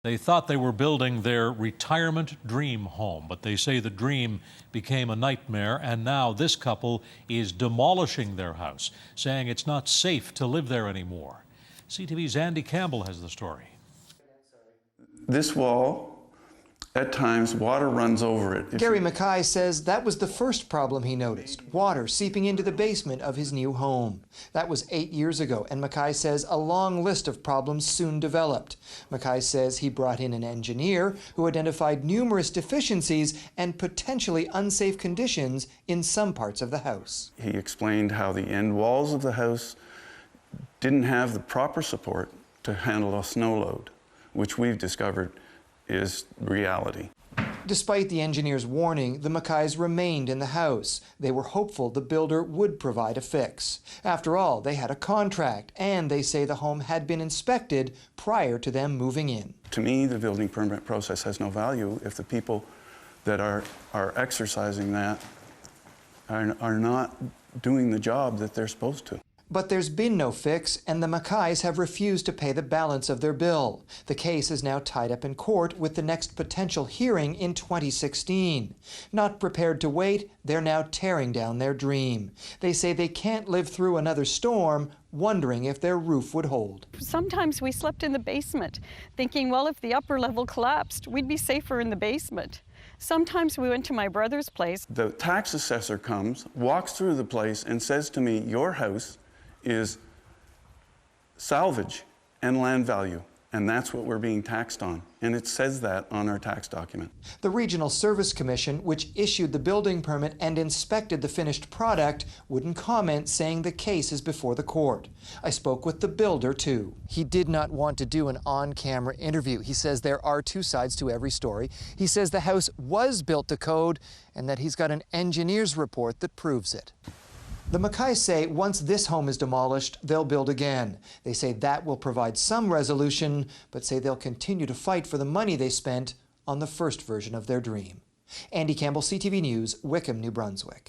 They thought they were building their retirement dream home, but they say the dream became a nightmare, and now this couple is demolishing their house, saying it's not safe to live there anymore. CTV's Andy Campbell has the story. This wall, at times, water runs over it. Gary MCKAY says that was the first problem he noticed, water seeping into the basement of his new home. That was 8 years ago, and MCKAY says a long list of problems soon developed. MCKAY says he brought in an engineer who identified numerous deficiencies and potentially unsafe conditions in some parts of the house. He explained how the end walls of the house didn't have the proper support to handle a snow load, which we've discovered is reality. Despite the engineer's warning, the MCKAYs remained in the house. They were hopeful the builder would provide a fix. After all, they had a contract, and they say the home had been inspected prior to them moving in. To me, the building permit process has no value if the people that are exercising that are not doing the job that they're supposed to. But there's been no fix, and the MCKAYs have refused to pay the balance of their bill. The case is now tied up in court with the next potential hearing in 2016. Not prepared to wait, they're now tearing down their dream. They say they can't live through another storm, wondering if their roof would hold. Sometimes we slept in the basement, thinking, well, if the upper level collapsed, we'd be safer in the basement. Sometimes we went to my brother's place. The tax assessor comes, walks through the place, and says to me, your house is salvage and land value, and that's what we're being taxed on. And it says that on our tax document. The Regional Service Commission, which issued the building permit and inspected the finished product, wouldn't comment, saying the case is before the court. I spoke with the builder, too. He did not want to do an on-camera interview. He says there are two sides to every story. He says the house was built to code and that he's got an engineer's report that proves it. The MCKAYs say once this home is demolished, they'll build again. They say that will provide some resolution, but say they'll continue to fight for the money they spent on the first version of their dream. Andy Campbell, CTV News, Wickham, New Brunswick.